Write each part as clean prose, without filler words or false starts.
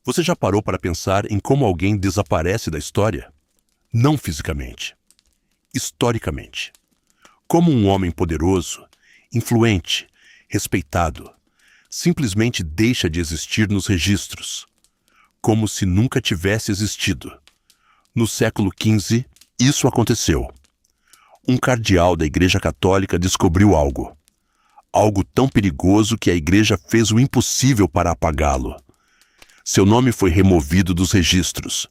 Você já parou para pensar em como alguém desaparece da história? Não fisicamente, historicamente. Como um homem poderoso, influente, respeitado, simplesmente deixa de existir nos registros, como se nunca tivesse existido. No século XV, isso aconteceu. Um cardeal da Igreja Católica descobriu algo tão perigoso que a Igreja fez o impossível para apagá-lo. Seu nome foi removido dos registros.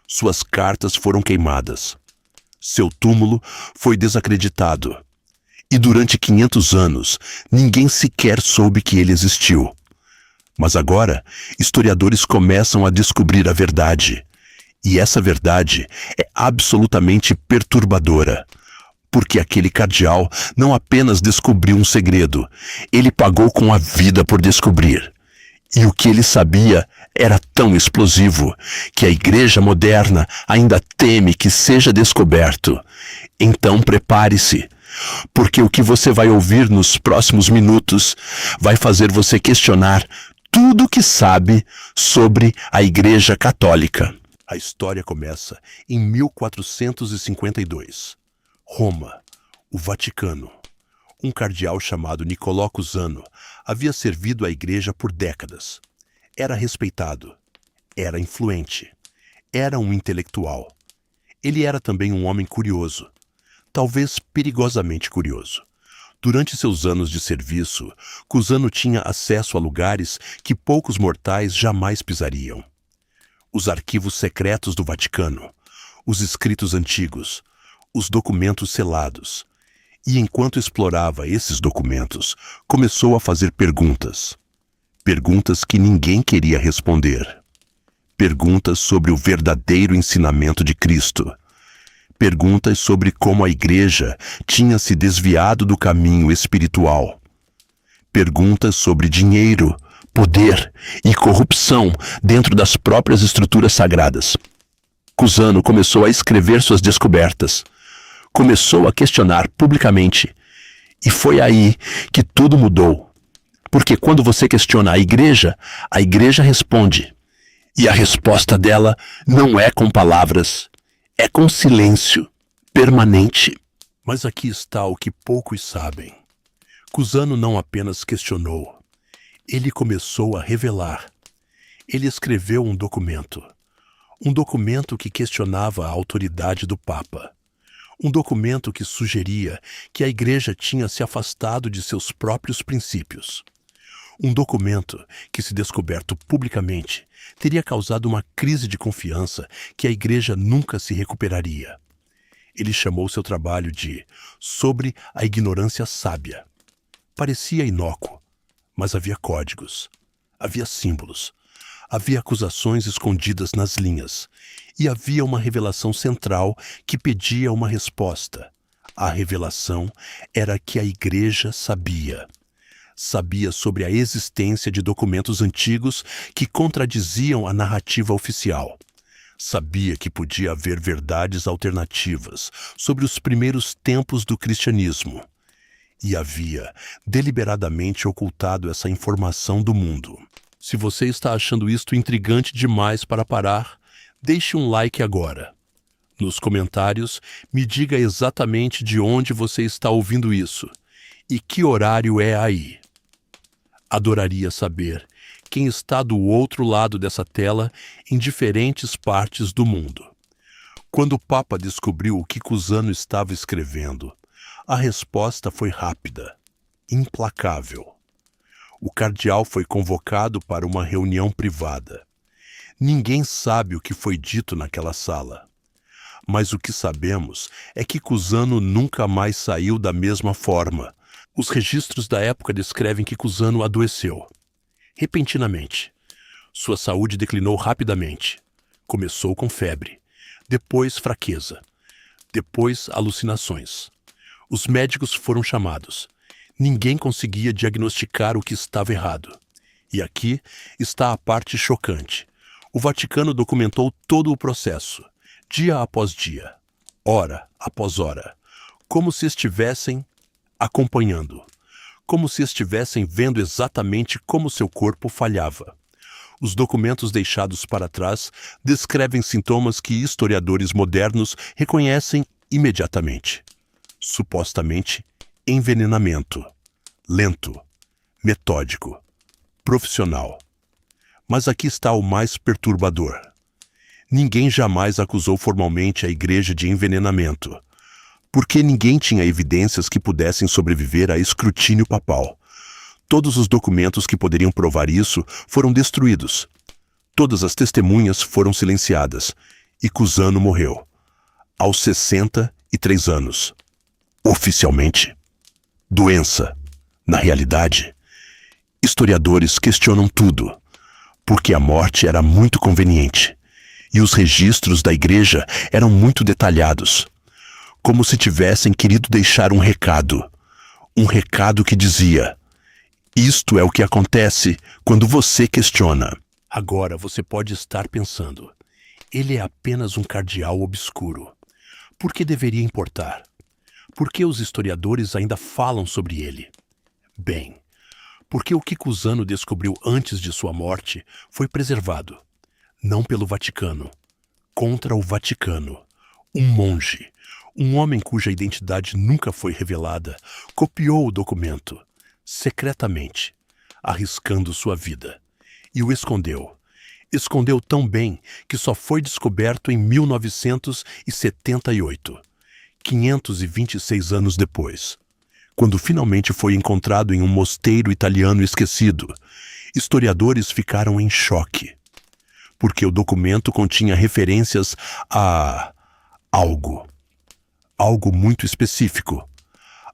Suas cartas foram queimadas. Seu túmulo foi desacreditado. E durante 500 anos, ninguém sequer soube que ele existiu. Mas agora, historiadores começam a descobrir a verdade. E essa verdade é absolutamente perturbadora. Porque aquele cardeal não apenas descobriu um segredo, ele pagou com a vida por descobrir. E o que ele sabia era tão explosivo que a Igreja moderna ainda teme que seja descoberto. Então prepare-se, porque o que você vai ouvir nos próximos minutos vai fazer você questionar tudo o que sabe sobre a Igreja Católica. A história começa em 1452. Roma, o Vaticano. Um cardeal chamado Nicolò Cusano havia servido a Igreja por décadas. Era respeitado, era influente, era um intelectual. Ele era também um homem curioso, talvez perigosamente curioso. Durante seus anos de serviço, Cusano tinha acesso a lugares que poucos mortais jamais pisariam. Os arquivos secretos do Vaticano, os escritos antigos, os documentos selados. E enquanto explorava esses documentos, começou a fazer perguntas. Perguntas que ninguém queria responder. Perguntas sobre o verdadeiro ensinamento de Cristo. Perguntas sobre como a Igreja tinha se desviado do caminho espiritual. Perguntas sobre dinheiro, poder e corrupção dentro das próprias estruturas sagradas. Cusano começou a escrever suas descobertas. Começou a questionar publicamente. E foi aí que tudo mudou. Porque quando você questiona a Igreja responde. E a resposta dela não é com palavras, é com silêncio permanente. Mas aqui está o que poucos sabem. Cusano não apenas questionou, ele começou a revelar. Ele escreveu um documento que questionava a autoridade do Papa. Um documento que sugeria que a Igreja tinha se afastado de seus próprios princípios. Um documento que, se descoberto publicamente, teria causado uma crise de confiança que a Igreja nunca se recuperaria. Ele chamou seu trabalho de Sobre a Ignorância Sábia. Parecia inócuo, mas havia códigos, havia símbolos, havia acusações escondidas nas linhas, e havia uma revelação central que pedia uma resposta. A revelação era que a Igreja sabia. Sabia sobre a existência de documentos antigos que contradiziam a narrativa oficial. Sabia que podia haver verdades alternativas sobre os primeiros tempos do cristianismo. E havia deliberadamente ocultado essa informação do mundo. Se você está achando isto intrigante demais para parar, deixe um like agora. Nos comentários, me diga exatamente de onde você está ouvindo isso e que horário é aí. Adoraria saber quem está do outro lado dessa tela em diferentes partes do mundo. Quando o Papa descobriu o que Cusano estava escrevendo, a resposta foi rápida, implacável. O cardeal foi convocado para uma reunião privada. Ninguém sabe o que foi dito naquela sala. Mas o que sabemos é que Cusano nunca mais saiu da mesma forma. Os registros da época descrevem que Cusano adoeceu. Repentinamente. Sua saúde declinou rapidamente. Começou com febre, depois fraqueza, depois alucinações. Os médicos foram chamados. Ninguém conseguia diagnosticar o que estava errado. E aqui está a parte chocante. O Vaticano documentou todo o processo, dia após dia, hora após hora, como se estivessem acompanhando, como se estivessem vendo exatamente como seu corpo falhava. Os documentos deixados para trás descrevem sintomas que historiadores modernos reconhecem imediatamente. Supostamente, envenenamento. Lento, metódico, profissional. Mas aqui está o mais perturbador. Ninguém jamais acusou formalmente a igreja de envenenamento, porque ninguém tinha evidências que pudessem sobreviver a escrutínio papal. Todos os documentos que poderiam provar isso foram destruídos. Todas as testemunhas foram silenciadas, e Cusano morreu, aos 63 anos. Oficialmente. Doença. Na realidade, historiadores questionam tudo, porque a morte era muito conveniente, e os registros da igreja eram muito detalhados, como se tivessem querido deixar um recado que dizia: isto é o que acontece quando você questiona. Agora você pode estar pensando, ele é apenas um cardeal obscuro. Por que deveria importar? Por que os historiadores ainda falam sobre ele? Bem, porque o que Cusano descobriu antes de sua morte foi preservado, não pelo Vaticano, contra o Vaticano. Um monge, um homem cuja identidade nunca foi revelada, copiou o documento, secretamente, arriscando sua vida, e o escondeu. Escondeu tão bem que só foi descoberto em 1978, 526 anos depois. Quando finalmente foi encontrado em um mosteiro italiano esquecido, historiadores ficaram em choque, porque o documento continha referências a algo muito específico,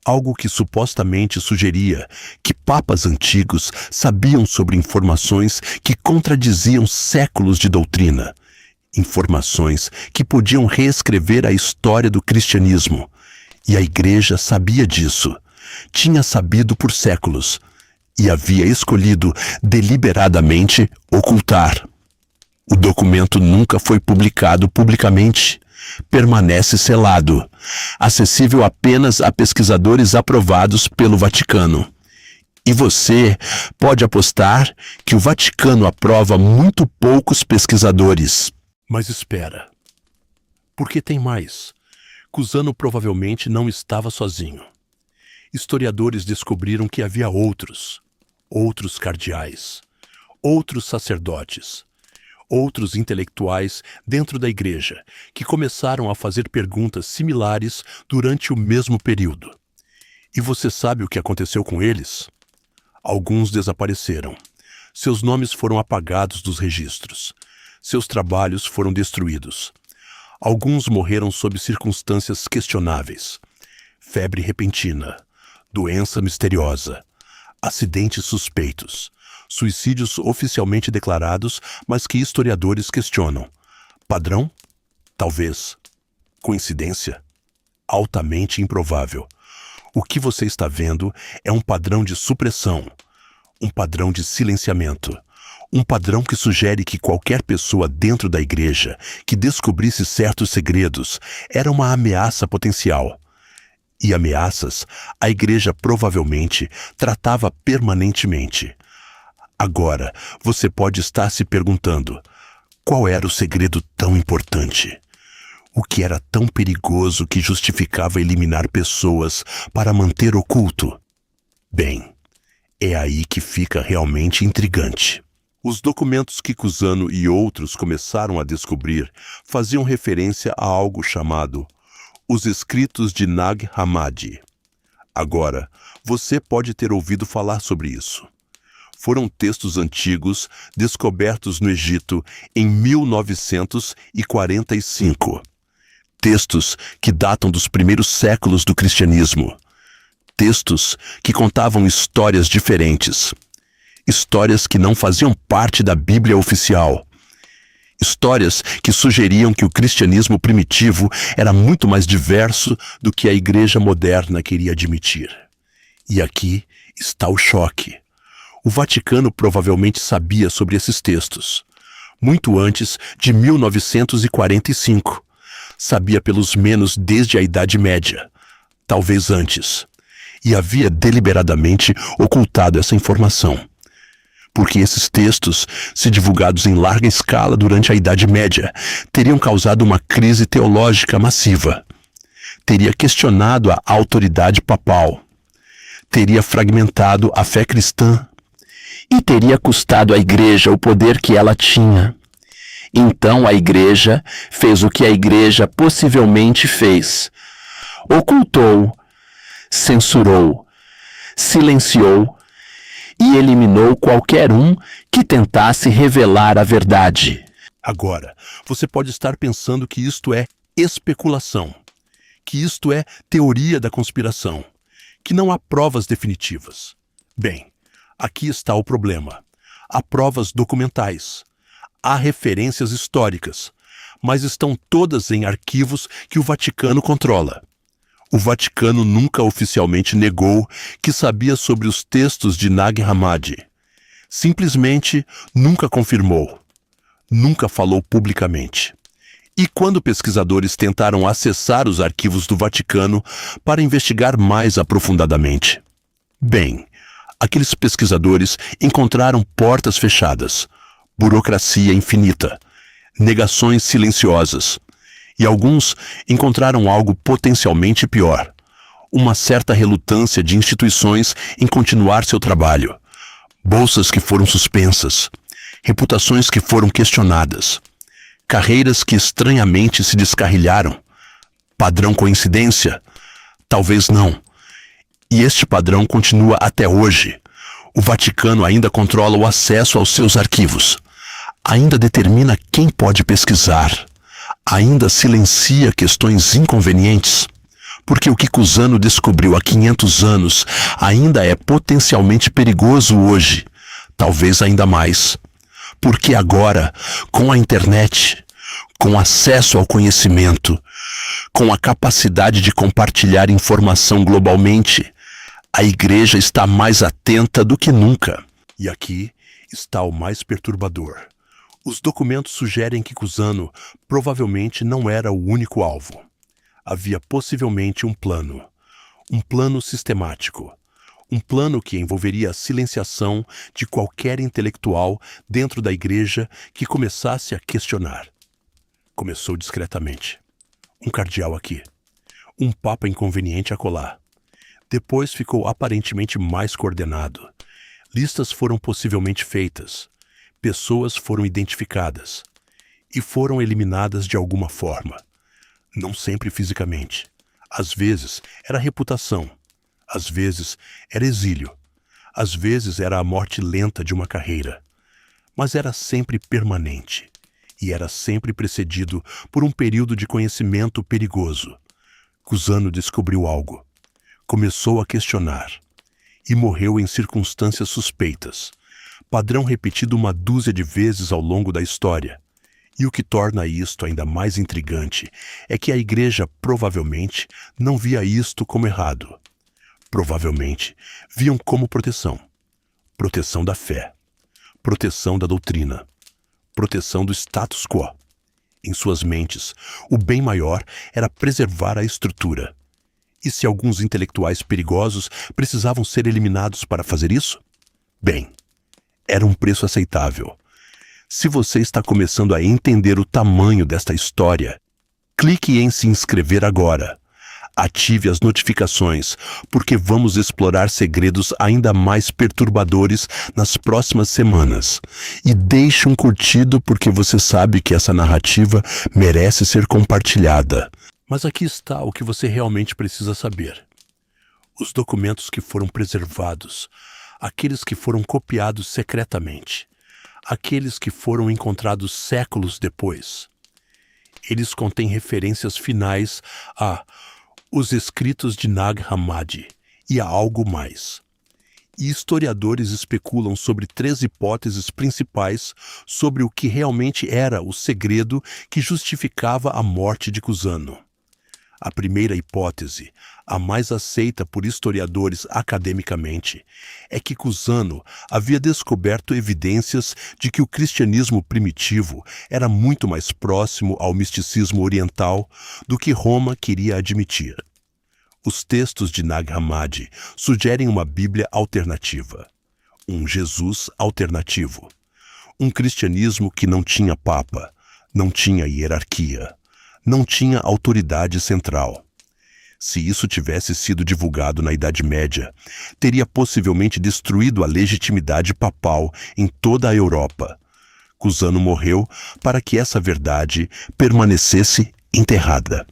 algo que supostamente sugeria que papas antigos sabiam sobre informações que contradiziam séculos de doutrina, informações que podiam reescrever a história do cristianismo. E a igreja sabia disso, tinha sabido por séculos, e havia escolhido deliberadamente ocultar. O documento nunca foi publicado publicamente. Permanece selado, acessível apenas a pesquisadores aprovados pelo Vaticano. E você pode apostar que o Vaticano aprova muito poucos pesquisadores. Mas espera, porque tem mais. Cusano provavelmente não estava sozinho. Historiadores descobriram que havia outros cardeais, outros sacerdotes, outros intelectuais dentro da igreja que começaram a fazer perguntas similares durante o mesmo período. E você sabe o que aconteceu com eles? Alguns desapareceram. Seus nomes foram apagados dos registros. Seus trabalhos foram destruídos. Alguns morreram sob circunstâncias questionáveis. Febre repentina, doença misteriosa, acidentes suspeitos, suicídios oficialmente declarados, mas que historiadores questionam. Padrão? Talvez. Coincidência? Altamente improvável. O que você está vendo é um padrão de supressão, um padrão de silenciamento, um padrão que sugere que qualquer pessoa dentro da igreja que descobrisse certos segredos era uma ameaça potencial. E ameaças a igreja provavelmente tratava permanentemente. Agora, você pode estar se perguntando, qual era o segredo tão importante? O que era tão perigoso que justificava eliminar pessoas para manter oculto? Bem, é aí que fica realmente intrigante. Os documentos que Cusano e outros começaram a descobrir faziam referência a algo chamado os Escritos de Nag Hammadi. Agora, você pode ter ouvido falar sobre isso. Foram textos antigos descobertos no Egito em 1945. Textos que datam dos primeiros séculos do cristianismo. Textos que contavam histórias diferentes. Histórias que não faziam parte da Bíblia oficial. Histórias que sugeriam que o cristianismo primitivo era muito mais diverso do que a igreja moderna queria admitir. E aqui está o choque. O Vaticano provavelmente sabia sobre esses textos, muito antes de 1945. Sabia pelos menos desde a Idade Média, talvez antes, e havia deliberadamente ocultado essa informação. Porque esses textos, se divulgados em larga escala durante a Idade Média, teriam causado uma crise teológica massiva. Teria questionado a autoridade papal. Teria fragmentado a fé cristã. E teria custado à Igreja o poder que ela tinha. Então a Igreja fez o que a Igreja possivelmente fez. Ocultou, censurou, silenciou e eliminou qualquer um que tentasse revelar a verdade. Agora, você pode estar pensando que isto é especulação, que isto é teoria da conspiração, que não há provas definitivas. Bem, aqui está o problema. Há provas documentais, há referências históricas, mas estão todas em arquivos que o Vaticano controla. O Vaticano nunca oficialmente negou que sabia sobre os textos de Nag Hammadi. Simplesmente nunca confirmou. Nunca falou publicamente. E quando pesquisadores tentaram acessar os arquivos do Vaticano para investigar mais aprofundadamente? Bem, aqueles pesquisadores encontraram portas fechadas, burocracia infinita, negações silenciosas. E alguns encontraram algo potencialmente pior, uma certa relutância de instituições em continuar seu trabalho, bolsas que foram suspensas, reputações que foram questionadas, carreiras que estranhamente se descarrilharam. Padrão coincidência? Talvez não. E este padrão continua até hoje. O Vaticano ainda controla o acesso aos seus arquivos, ainda determina quem pode pesquisar, ainda silencia questões inconvenientes, porque o que Cusano descobriu há 500 anos ainda é potencialmente perigoso hoje, talvez ainda mais. Porque agora, com a internet, com acesso ao conhecimento, com a capacidade de compartilhar informação globalmente, a Igreja está mais atenta do que nunca. E aqui está o mais perturbador. Os documentos sugerem que Cusano provavelmente não era o único alvo. Havia possivelmente um plano sistemático, um plano que envolveria a silenciação de qualquer intelectual dentro da Igreja que começasse a questionar. Começou discretamente. Um cardeal aqui, um papa inconveniente acolá. Depois ficou aparentemente mais coordenado. Listas foram possivelmente feitas. Pessoas foram identificadas e foram eliminadas de alguma forma. Não sempre fisicamente. Às vezes era reputação. Às vezes era exílio. Às vezes era a morte lenta de uma carreira. Mas era sempre permanente. E era sempre precedido por um período de conhecimento perigoso. Cusano descobriu algo. Começou a questionar. E morreu em circunstâncias suspeitas. Padrão repetido uma dúzia de vezes ao longo da história. E o que torna isto ainda mais intrigante é que a Igreja provavelmente não via isto como errado. Provavelmente viam como proteção. Proteção da fé. Proteção da doutrina. Proteção do status quo. Em suas mentes, o bem maior era preservar a estrutura. E se alguns intelectuais perigosos precisavam ser eliminados para fazer isso? Bem, era um preço aceitável. Se você está começando a entender o tamanho desta história, clique em se inscrever agora. Ative as notificações, porque vamos explorar segredos ainda mais perturbadores nas próximas semanas. E deixe um curtido, porque você sabe que essa narrativa merece ser compartilhada. Mas aqui está o que você realmente precisa saber. Os documentos que foram preservados, aqueles que foram copiados secretamente, aqueles que foram encontrados séculos depois. Eles contêm referências finais a os escritos de Nag Hammadi e a algo mais. E historiadores especulam sobre 3 hipóteses principais sobre o que realmente era o segredo que justificava a morte de Cusano. A primeira hipótese, a mais aceita por historiadores academicamente, é que Cusano havia descoberto evidências de que o cristianismo primitivo era muito mais próximo ao misticismo oriental do que Roma queria admitir. Os textos de Nag Hammadi sugerem uma Bíblia alternativa, Um Jesus alternativo. Um cristianismo que não tinha papa, não tinha hierarquia, não tinha autoridade central. Se isso tivesse sido divulgado na Idade Média, teria possivelmente destruído a legitimidade papal em toda a Europa. Cusano morreu para que essa verdade permanecesse enterrada.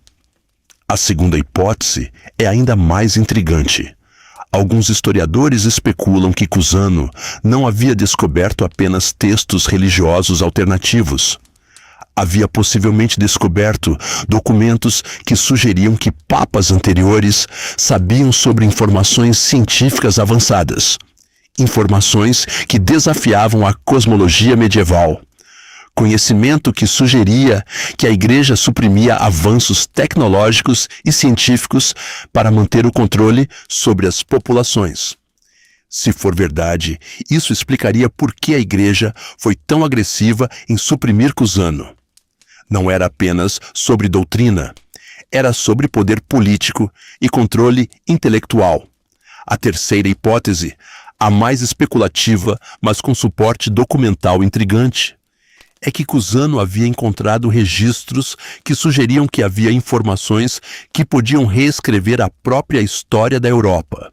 A segunda hipótese é ainda mais intrigante. Alguns historiadores especulam que Cusano não havia descoberto apenas textos religiosos alternativos. Havia possivelmente descoberto documentos que sugeriam que papas anteriores sabiam sobre informações científicas avançadas. Informações que desafiavam a cosmologia medieval. Conhecimento que sugeria que a Igreja suprimia avanços tecnológicos e científicos para manter o controle sobre as populações. Se for verdade, isso explicaria por que a Igreja foi tão agressiva em suprimir Cusano. Não era apenas sobre doutrina, era sobre poder político e controle intelectual. A terceira hipótese, a mais especulativa, mas com suporte documental intrigante, é que Cusano havia encontrado registros que sugeriam que havia informações que podiam reescrever a própria história da Europa.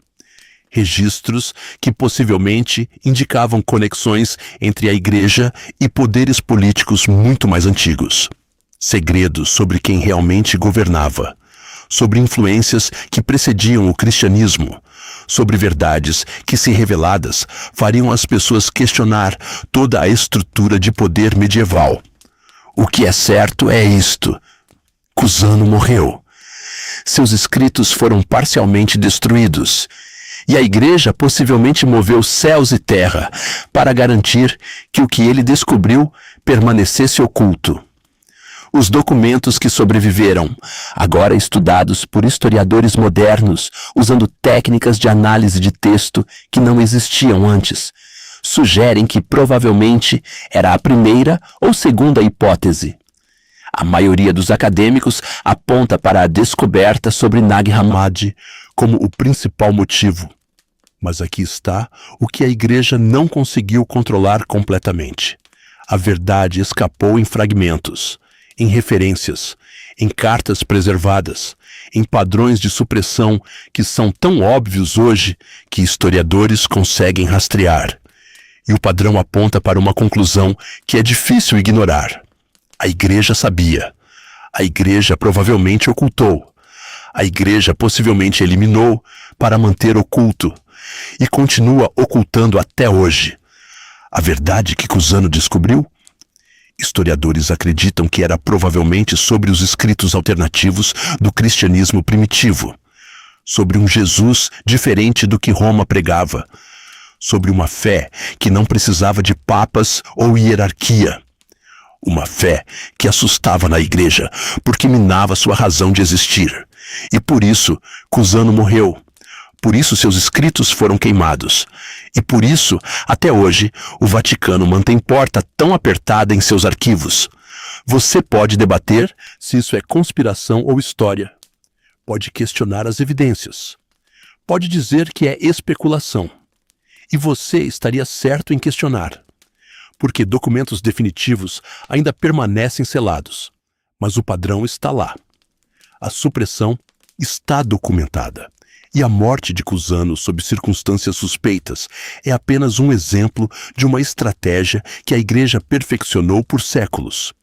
Registros que possivelmente indicavam conexões entre a Igreja e poderes políticos muito mais antigos. Segredos sobre quem realmente governava, sobre influências que precediam o cristianismo, sobre verdades que, se reveladas, fariam as pessoas questionar toda a estrutura de poder medieval. O que é certo é isto: Cusano morreu. Seus escritos foram parcialmente destruídos, e a Igreja possivelmente moveu céus e terra para garantir que o que ele descobriu permanecesse oculto. Os documentos que sobreviveram, agora estudados por historiadores modernos, usando técnicas de análise de texto que não existiam antes, sugerem que provavelmente era a primeira ou segunda hipótese. A maioria dos acadêmicos aponta para a descoberta sobre Nag Hammadi como o principal motivo. Mas aqui está o que a Igreja não conseguiu controlar completamente. A verdade escapou em fragmentos, em referências, em cartas preservadas, em padrões de supressão que são tão óbvios hoje que historiadores conseguem rastrear. E o padrão aponta para uma conclusão que é difícil ignorar. A Igreja sabia. A Igreja provavelmente ocultou. A Igreja possivelmente eliminou para manter oculto e continua ocultando até hoje. A verdade que Cusano descobriu? Historiadores acreditam que era provavelmente sobre os escritos alternativos do cristianismo primitivo, sobre um Jesus diferente do que Roma pregava, sobre uma fé que não precisava de papas ou hierarquia, uma fé que assustava na Igreja porque minava sua razão de existir. E por isso, Cusano morreu. Por isso seus escritos foram queimados. E por isso, até hoje, o Vaticano mantém porta tão apertada em seus arquivos. Você pode debater se isso é conspiração ou história. Pode questionar as evidências. Pode dizer que é especulação. E você estaria certo em questionar. Porque documentos definitivos ainda permanecem selados. Mas o padrão está lá. A supressão está documentada. E a morte de Cusano sob circunstâncias suspeitas é apenas um exemplo de uma estratégia que a Igreja perfeccionou por séculos.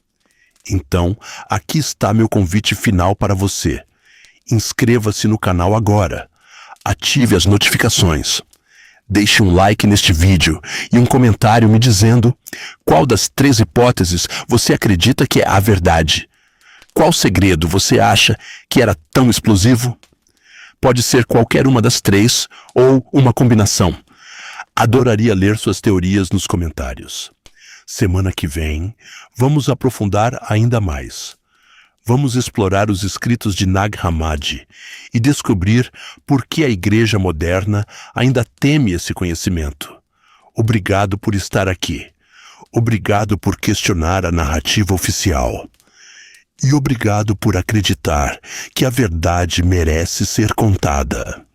Então, aqui está meu convite final para você. Inscreva-se no canal agora. Ative as notificações. Deixe um like neste vídeo e um comentário me dizendo qual das 3 hipóteses você acredita que é a verdade. Qual segredo você acha que era tão explosivo? Pode ser qualquer uma das 3 ou uma combinação. Adoraria ler suas teorias nos comentários. Semana que vem, vamos aprofundar ainda mais. Vamos explorar os escritos de Nag Hammadi e descobrir por que a Igreja moderna ainda teme esse conhecimento. Obrigado por estar aqui. Obrigado por questionar a narrativa oficial. E obrigado por acreditar que a verdade merece ser contada.